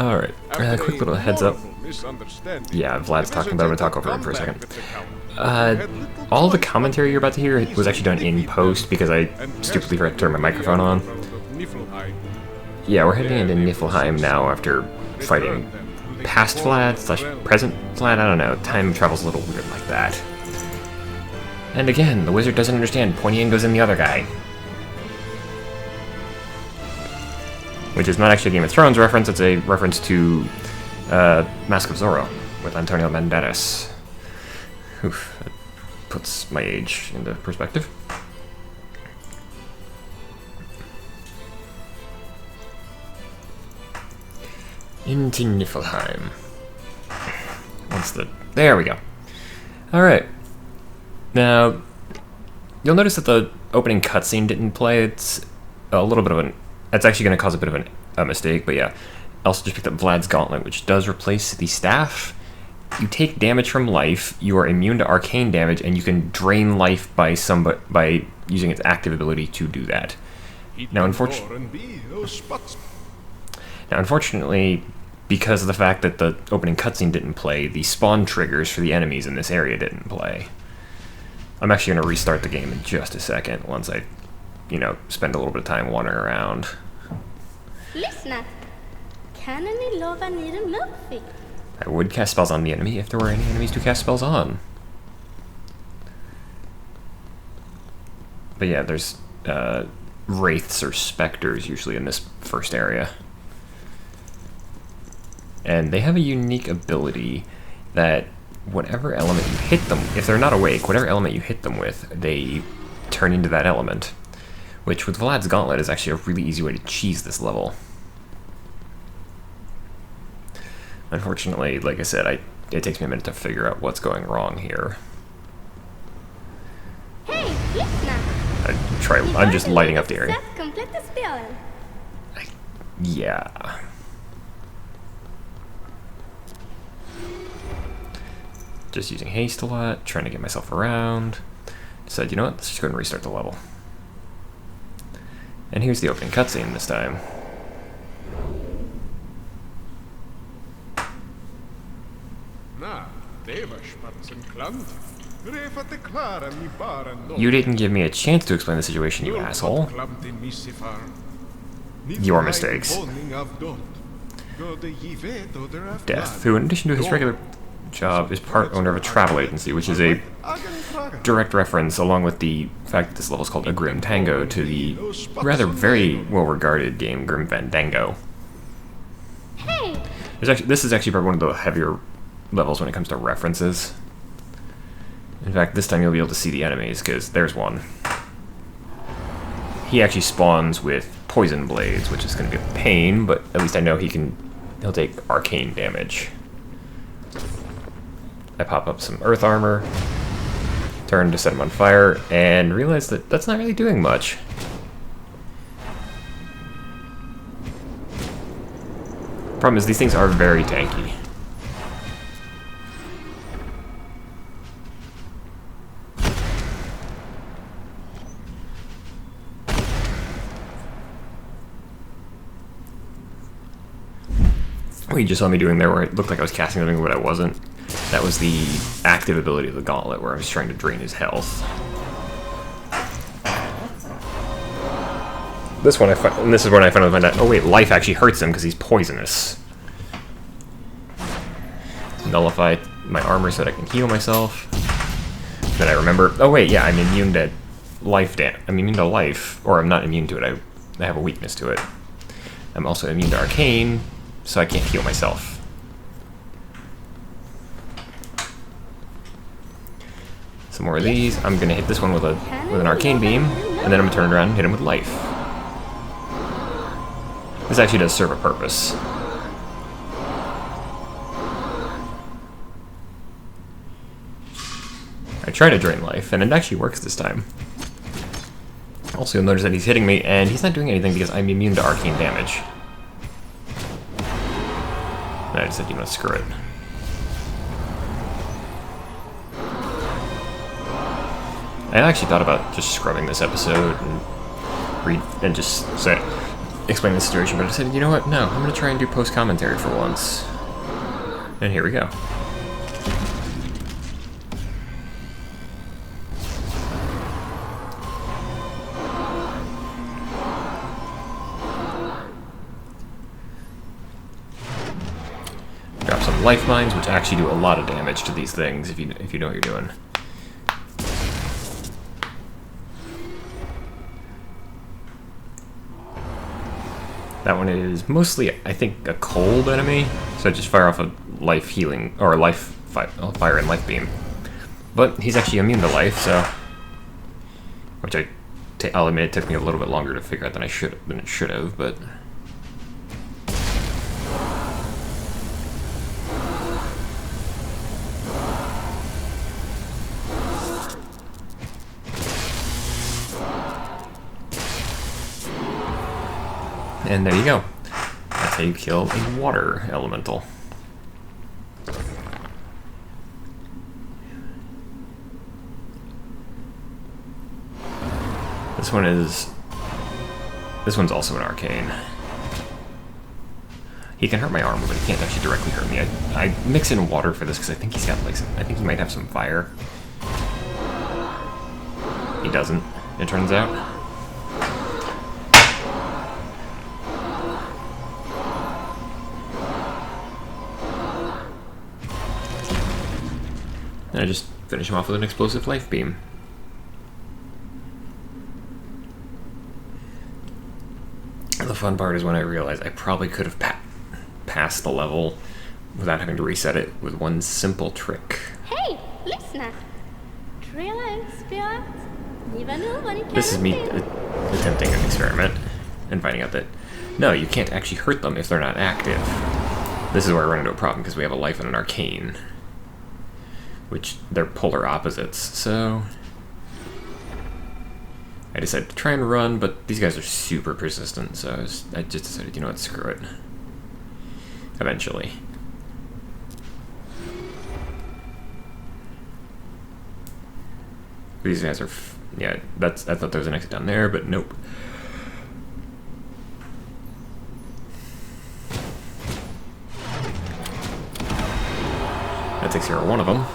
Alright, quick little heads up. Yeah, Vlad's talking, but I'm gonna talk over him for a second. All the commentary you're about to hear was actually done in post because I stupidly forgot to turn my microphone on. Yeah, we're heading into Niflheim now after fighting past Vlad / present Vlad, I don't know, time travel's a little weird like that. And again, the wizard doesn't understand, pointy end goes in the other guy. Which is not actually a Game of Thrones reference, it's a reference to Mask of Zorro with Antonio Banderas. Oof, that puts my age into perspective. Into Niflheim. There we go. Alright. Now, you'll notice that the opening cutscene didn't play. It's a little bit of an... That's actually going to cause a bit of a mistake, but yeah. I also just picked up Vlad's Gauntlet, which does replace the staff. You take damage from life, you are immune to arcane damage, and you can drain life by using its active ability to do that. Now, unfortunately, because of the fact that the opening cutscene didn't play, the spawn triggers for the enemies in this area didn't play. I'm actually going to restart the game in just a second once I, spend a little bit of time wandering around. Lyssna. Kan ni lova ni dem Murphy? I would cast spells on the enemy if there were any enemies to cast spells on. But yeah, there's wraiths or specters usually in this first area. And they have a unique ability that whatever element you hit them, if they're not awake, whatever element you hit them with, they turn into that element. Which, with Vlad's Gauntlet, is actually a really easy way to cheese this level. Unfortunately, like I said, it takes me a minute to figure out what's going wrong here. Hey, lyssna. I'm just lighting up the area. Spelen. Yeah. Just using haste a lot, trying to get myself around. Decided, you know what, let's just go ahead and restart the level. And here's the opening cutscene this time. You didn't give me a chance to explain the situation, you asshole. Your mistakes. Death, who in addition to his regular job is part owner of a travel agency, which is a direct reference, along with the fact that this level is called A Grim Tango, to the rather very well-regarded game Grim Fandango. Hey. This is actually probably one of the heavier levels when it comes to references. In fact, this time you'll be able to see the enemies, because there's one. He actually spawns with poison blades, which is going to be a pain, but at least I know he'll take arcane damage. I pop up some earth armor, turn to set him on fire, and realize that that's not really doing much. Problem is, these things are very tanky. What you just saw me doing there, where it looked like I was casting something, but I wasn't. That was the active ability of the Gauntlet, where I was trying to drain his health. This one, and this is when I finally find out, oh wait, life actually hurts him because he's poisonous. Nullify my armor so that I can heal myself. Then I remember, oh wait, yeah, I'm immune to life I'm immune to life, or I'm not immune to it, I have a weakness to it. I'm also immune to arcane, so I can't heal myself. Some more of these. I'm gonna hit this one with an arcane beam, and then I'm gonna turn around and hit him with life. This actually does serve a purpose. I try to drain life, and it actually works this time. Also, you'll notice that he's hitting me, and he's not doing anything because I'm immune to arcane damage. And I just said, screw it. I actually thought about just scrubbing this episode and just say, explain the situation, but I said, you know what? No, I'm gonna try and do post-commentary for once. And here we go. Drop some life mines, which actually do a lot of damage to these things if you know what you're doing. That one is mostly, I think, a cold enemy, so I just fire off a life healing, or a fire and life beam. But he's actually immune to life, so... Which I'll admit it took me a little bit longer to figure out than it should have, but... And there you go. That's how you kill a water elemental. This one's also an arcane. He can hurt my armor, but he can't actually directly hurt me. I mix in water for this because I think he's got I think he might have some fire. He doesn't, it turns out. And I just finish him off with an explosive life beam. The fun part is when I realized I probably could have passed the level without having to reset it with one simple trick. Hej, lyssna! Trilla spirat. Ni var nu vad ni kan. This is me attempting an experiment and finding out that no, you can't actually hurt them if they're not active. This is where I run into a problem because we have a life and an arcane, which they're polar opposites, so I decided to try and run, but these guys are super persistent, so I just decided, you know what, screw it. Eventually. These guys are, yeah, I thought there was an exit down there, but nope. That takes care of one of them.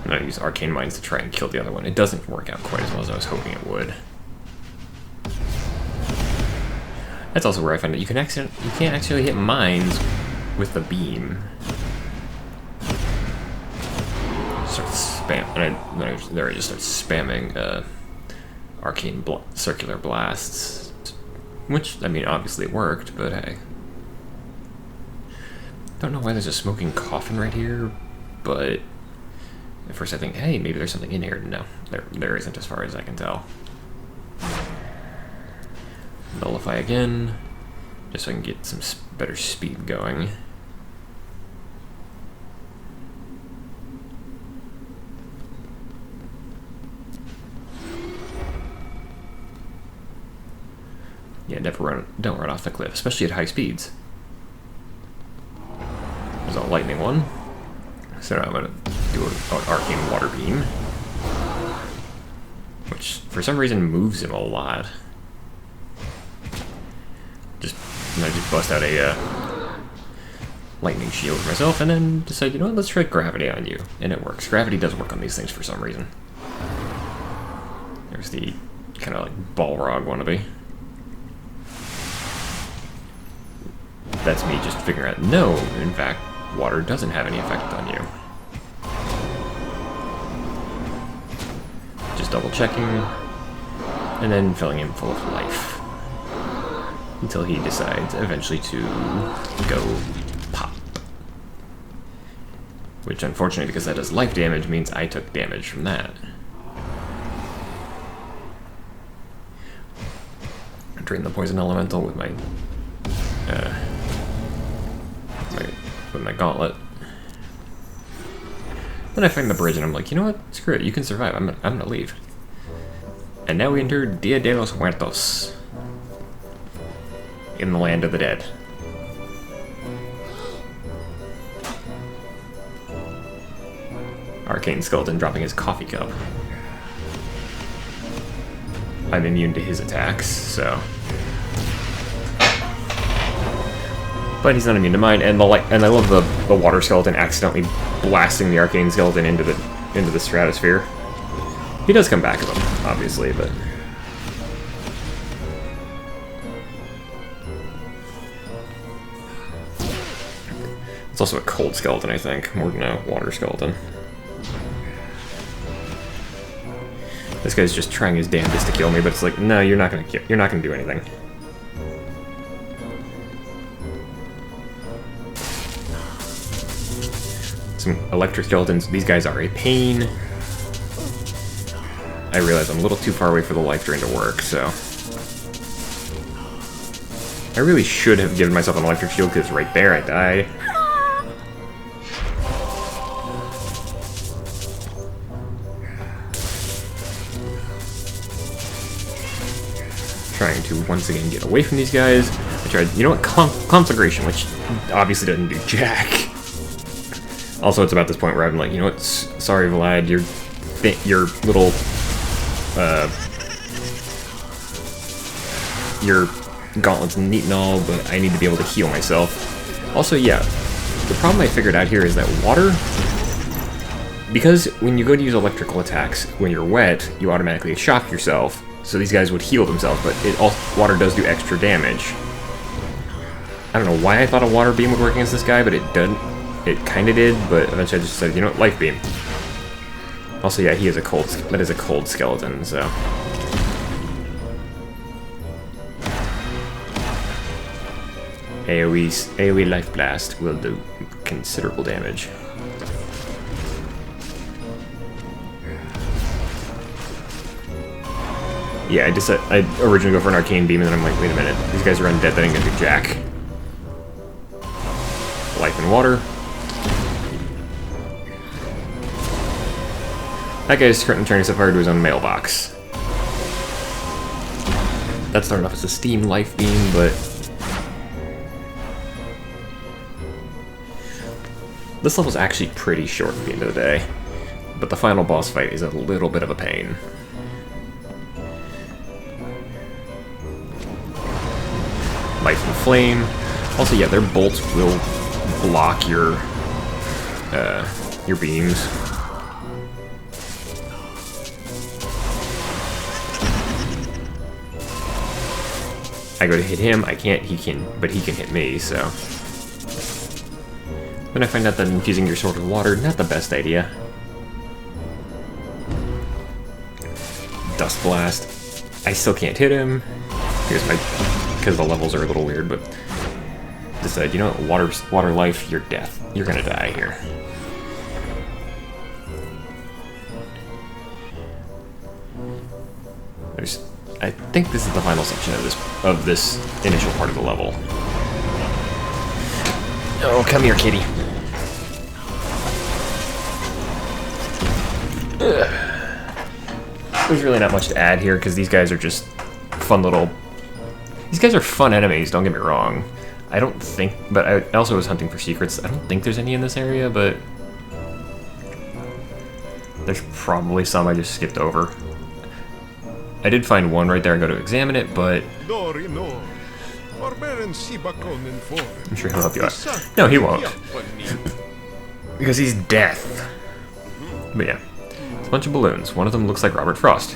And I use arcane mines to try and kill the other one. It doesn't work out quite as well as I was hoping it would. That's also where I find that you can't actually hit mines with the beam. Start spam, and I just start spamming arcane circular blasts, which I mean obviously it worked, but hey. Don't know why there's a smoking coffin right here, but at first I think, hey, maybe there's something in here. No, there isn't as far as I can tell. Nullify again, just so I can get some better speed going. Yeah, don't run off the cliff, especially at high speeds. There's a lightning one. So now I'm going to do an arcane water beam, which for some reason moves him a lot. I just bust out a lightning shield for myself, and then decide, you know what, let's try gravity on you. And it works. Gravity does work on these things for some reason. There's the kind of like Balrog wannabe. That's me just figuring out, no, in fact, water doesn't have any effect on you. Just double checking, and then filling him full of life. Until he decides eventually to go pop. Which unfortunately, because that does life damage, means I took damage from that. Drain the poison elemental with my gauntlet. Then I find the bridge and I'm like, you know what? Screw it, you can survive. I'm gonna leave. And now we enter Dia de los Muertos. In the land of the dead. Arcane Skeleton dropping his coffee cup. I'm immune to his attacks, so. But he's not immune to mine, and I love the water skeleton accidentally blasting the arcane skeleton into the stratosphere. He does come back to them, obviously, but. It's also a cold skeleton, I think, more than a water skeleton. This guy's just trying his damnedest to kill me, but it's like, no, you're not gonna do anything. Some electric skeletons. These guys are a pain. I realize I'm a little too far away for the life drain to work, so. I really should have given myself an electric shield because right there I died. Trying to once again get away from these guys. I tried, you know what, Conflagration, which obviously doesn't do jack. Also, it's about this point where I'm like, you know what, sorry Vlad, your little, your gauntlet's neat and all, but I need to be able to heal myself. Also, yeah, the problem I figured out here is that water, because when you go to use electrical attacks, when you're wet, you automatically shock yourself. So these guys would heal themselves, but water does do extra damage. I don't know why I thought a water beam would work against this guy, but it doesn't. It kind of did, but eventually I just said, you know what, life beam. Also, yeah, that is a cold skeleton, so. AoE life blast will do considerable damage. Yeah, I originally go for an arcane beam, and then I'm like, wait a minute, these guys are undead, that ain't gonna do jack. Life and water. That guy's currently trying to set fire to his own mailbox. That's starting off as a steam life beam, but this level's actually pretty short at the end of the day. But the final boss fight is a little bit of a pain. Life and flame. Also, yeah, their bolts will block your beams. I go to hit him, I can't, but he can hit me, so. Then I find out that infusing your sword with water, not the best idea. Dust blast. I still can't hit him, because the levels are a little weird, but decide, you know what, water life, you're death. You're gonna die here. I think this is the final section of this initial part of the level. Oh, come here, kitty. Ugh. There's really not much to add here because these guys are just fun little. These guys are fun enemies. Don't get me wrong. I don't think, but I also was hunting for secrets. I don't think there's any in this area, but there's probably some I just skipped over. I did find one right there. I go to examine it, but I'm sure he'll help you out. No, he won't. Because he's death. But yeah, it's a bunch of balloons. One of them looks like Robert Frost,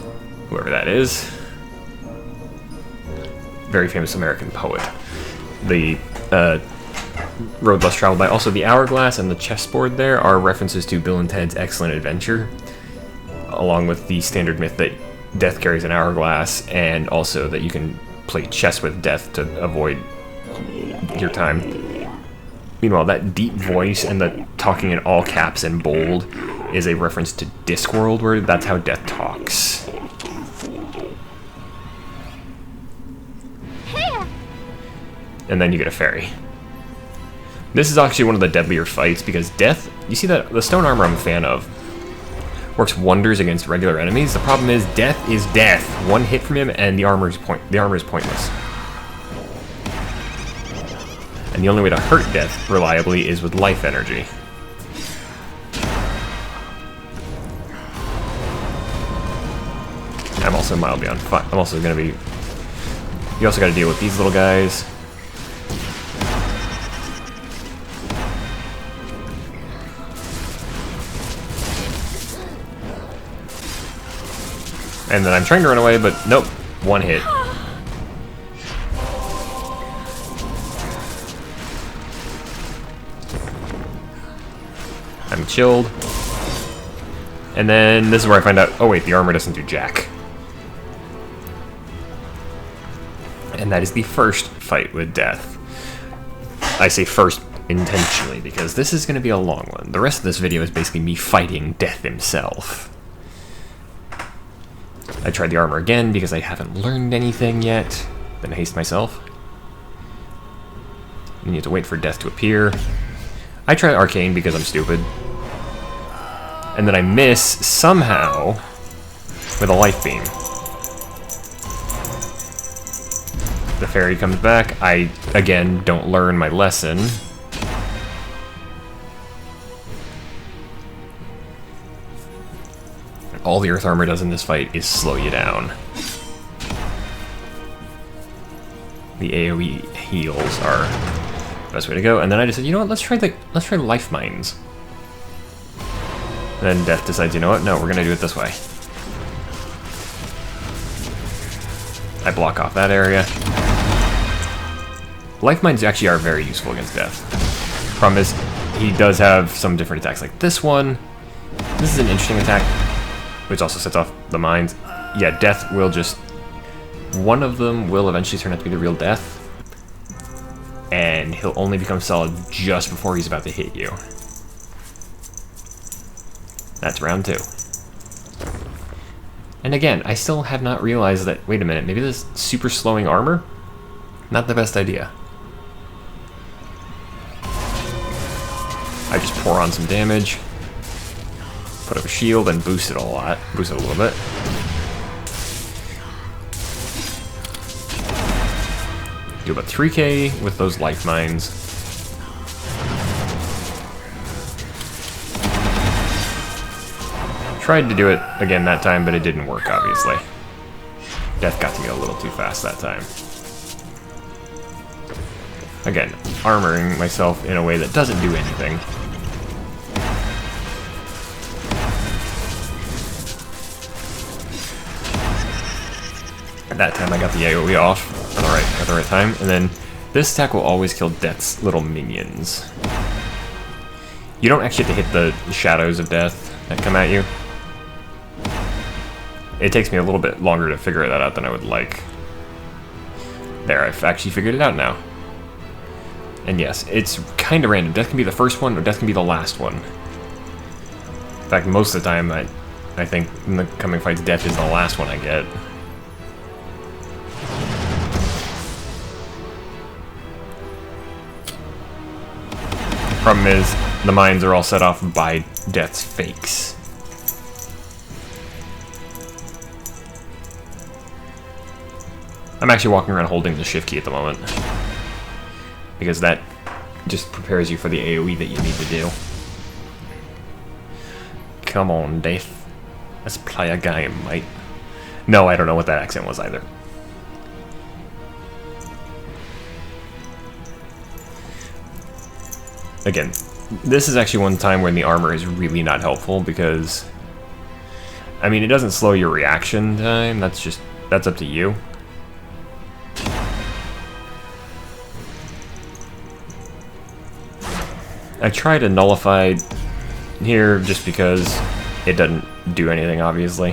whoever that is. Very famous American poet. The road less traveled by. Also, the hourglass and the chessboard there are references to Bill and Ted's Excellent Adventure, along with the standard myth that Death carries an hourglass, and also that you can play chess with Death to avoid your time. Meanwhile, that deep voice and the talking in all caps and bold is a reference to Discworld, where that's how Death talks. And then you get a fairy. This is actually one of the deadlier fights because Death, you see that the stone armor I'm a fan of, works wonders against regular enemies. The problem is Death is death. One hit from him and the armor is pointless. And the only way to hurt Death reliably is with life energy. I'm also mildly on fire. I'm also gonna be... You also gotta deal with these little guys. And then I'm trying to run away, but nope. One hit. I'm chilled. And then this is where I find out, oh wait, the armor doesn't do jack. And that is the first fight with death. I say first intentionally because this is going to be a long one. The rest of this video is basically me fighting death himself. I tried the armor again because I haven't learned anything yet. Then I haste myself. You need to wait for death to appear. I tried arcane because I'm stupid. And then I miss somehow with a life beam. The fairy comes back. I, again, don't learn my lesson. All the earth armor does in this fight is slow you down. The AoE heals are the best way to go. And then I just said, you know what? Let's try life mines. And then Death decides, you know what? No, we're gonna do it this way. I block off that area. Life mines actually are very useful against Death. Problem is, he does have some different attacks, like this one. This is an interesting attack, which also sets off the mines. Yeah, Death will just... One of them will eventually turn out to be the real Death. And he'll only become solid just before he's about to hit you. That's round 2. And again, I still have not realized that, wait a minute, maybe this super slowing armor? Not the best idea. I just pour on some damage. Put up a shield and boost it a lot. Boost it a little bit. Do about 3k with those life mines. Tried to do it again that time, but it didn't work, obviously. Death got to me a little too fast that time. Again, armoring myself in a way that doesn't do anything. At that time I got the AoE off at the right time, and then this attack will always kill Death's little minions. You don't actually have to hit the shadows of Death that come at you. It takes me a little bit longer to figure that out than I would like. There, I've actually figured it out now. And yes, it's kind of random. Death can be the first one, or Death can be the last one. In fact, most of the time, I think in the coming fights, Death is the last one I get. Problem is, the mines are all set off by Death's fakes. I'm actually walking around holding the shift key at the moment. Because that just prepares you for the AoE that you need to do. Come on, Death. Let's play a game, mate. No, I don't know what that accent was either. Again, this is actually one time when the armor is really not helpful because... I mean, it doesn't slow your reaction time, that's up to you. I try to nullify here just because it doesn't do anything, obviously.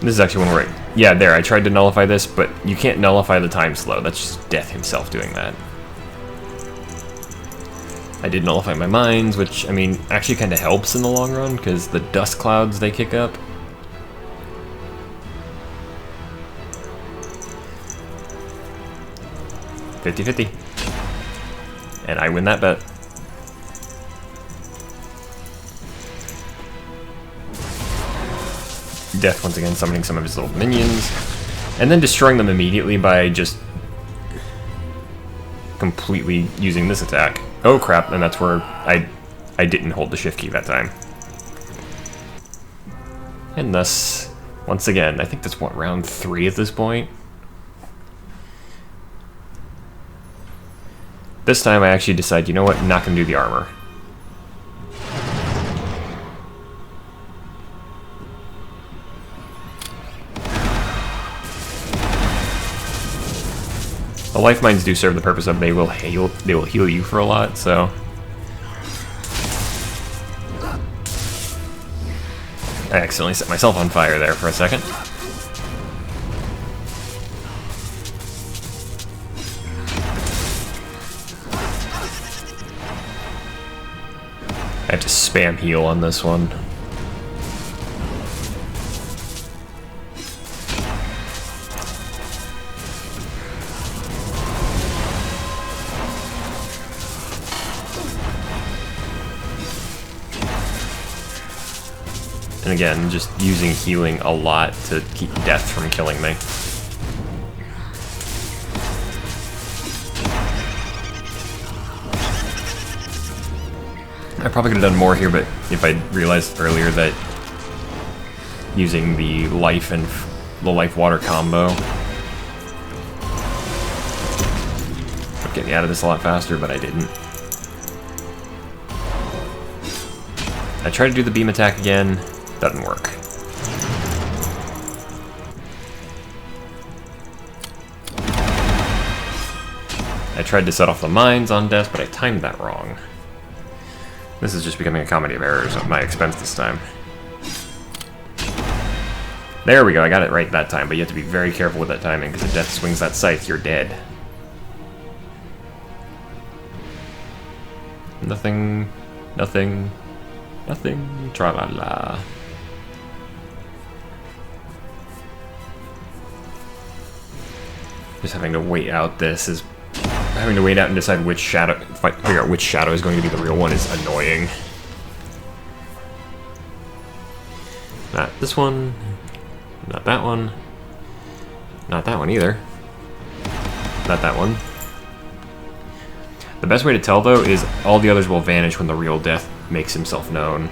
This is actually one where yeah, there, I tried to nullify this, but you can't nullify the time slow. That's just Death himself doing that. I did nullify my mines, which, I mean, actually kind of helps in the long run, because the dust clouds they kick up. $50-50. And I win that bet. Death once again summoning some of his little minions. And then destroying them immediately by just completely using this attack. Oh crap, and that's where I didn't hold the shift key that time. And thus, once again, I think that's what, round 3 at this point? This time I actually decide, you know what, I'm not going to do the armor. The life mines do serve the purpose of they will heal you for a lot, so I accidentally set myself on fire there for a second. I have to spam heal on this one. And again, just using healing a lot to keep death from killing me. I probably could have done more here, but if I realized earlier that using the life and the life water combo would get me out of this a lot faster, but I didn't. I tried to do the beam attack again. Doesn't work. I tried to set off the mines on death, but I timed that wrong. This is just becoming a comedy of errors at my expense this time. There we go, I got it right that time, but you have to be very careful with that timing, because if death swings that scythe, you're dead. Nothing, nothing, nothing, tra-la-la. Just having to wait out this is... Having to wait out and decide which shadow... figure out which shadow is going to be the real one is annoying. Not this one. Not that one. Not that one either. Not that one. The best way to tell, though, is all the others will vanish when the real death makes himself known.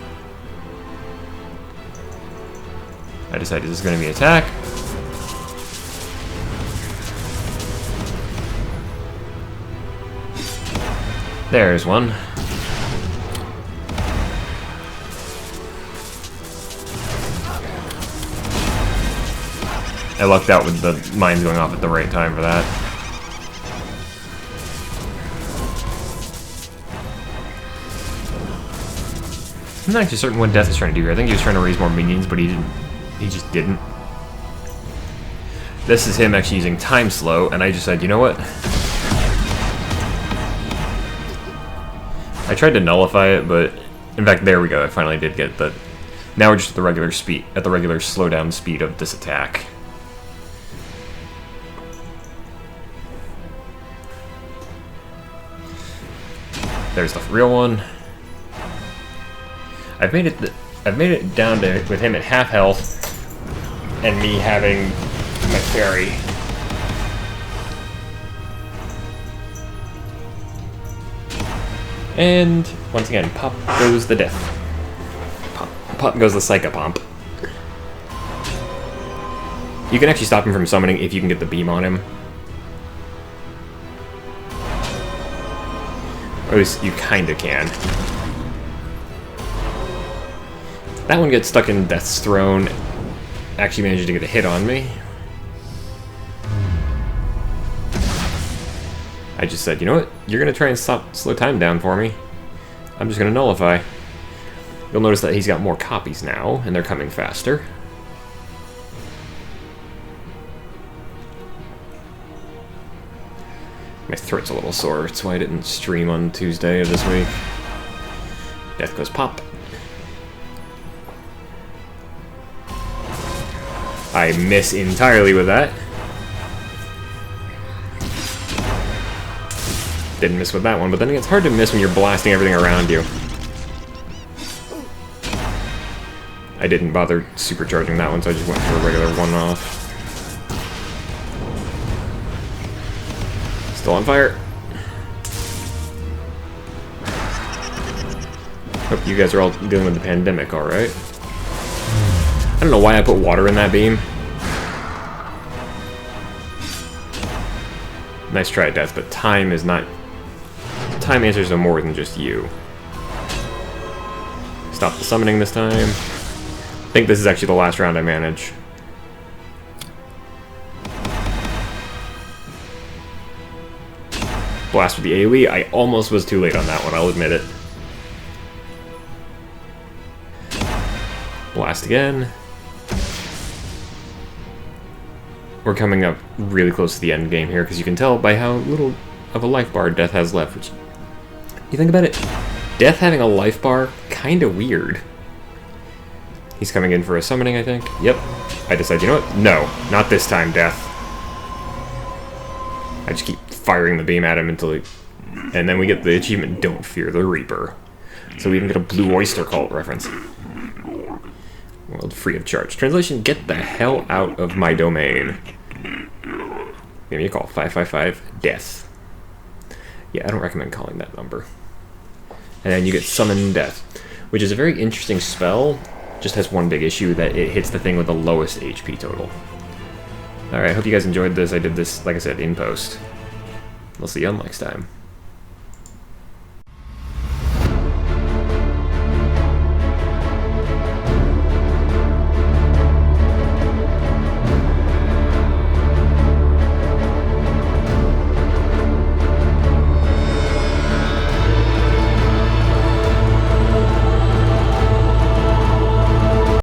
I decided this is going to be an attack. There's one. I lucked out with the mines going off at the right time for that. I'm not actually certain what Death is trying to do here. I think he was trying to raise more minions, but he didn't. He just didn't. This is him actually using time slow, and I just said, you know what? I tried to nullify it, but in fact, there we go. I finally did get the. Now we're just at the regular speed, at the regular slowdown speed of this attack. There's the real one. I've made it down to with him at half health, and me having my fairy. And once again, pop goes the death. Pop goes the Psychopomp. You can actually stop him from summoning if you can get the beam on him. Or at least you kinda can. That one gets stuck in Death's Throne. Actually managed to get a hit on me. I just said, you know what? You're gonna try and slow time down for me. I'm just gonna nullify. You'll notice that he's got more copies now, and they're coming faster. My throat's a little sore, that's why I didn't stream on Tuesday of this week. Death goes pop. I miss entirely with that. Didn't miss with that one, but then it's hard to miss when you're blasting everything around you. I didn't bother supercharging that one, so I just went for a regular one-off. Still on fire. Hope you guys are all dealing with the pandemic, alright? don't know why I put water in that beam. Nice try, Death, but time is not... Time answers are more than just you. Stop the summoning this time. I think this is actually the last round I manage. Blast with the AoE. I almost was too late on that one, I'll admit it. Blast again. We're coming up really close to the end game here, because you can tell by how little of a life bar Death has left, which... You think about it, Death having a life bar, kinda weird. He's coming in for a summoning, I think. Yep. I decide, you know what? No, not this time, Death. I just keep firing the beam at him until he... And then we get the achievement, Don't Fear the Reaper. So we even get a Blue Oyster Cult reference. World free of charge. Translation, get the hell out of my domain. Give me a call, 555 death. Yeah, I don't recommend calling that number. And then you get Summon Death, which is a very interesting spell. Just has one big issue, that it hits the thing with the lowest HP total. Alright, I hope you guys enjoyed this. I did this, like I said, in post. We'll see you on next time.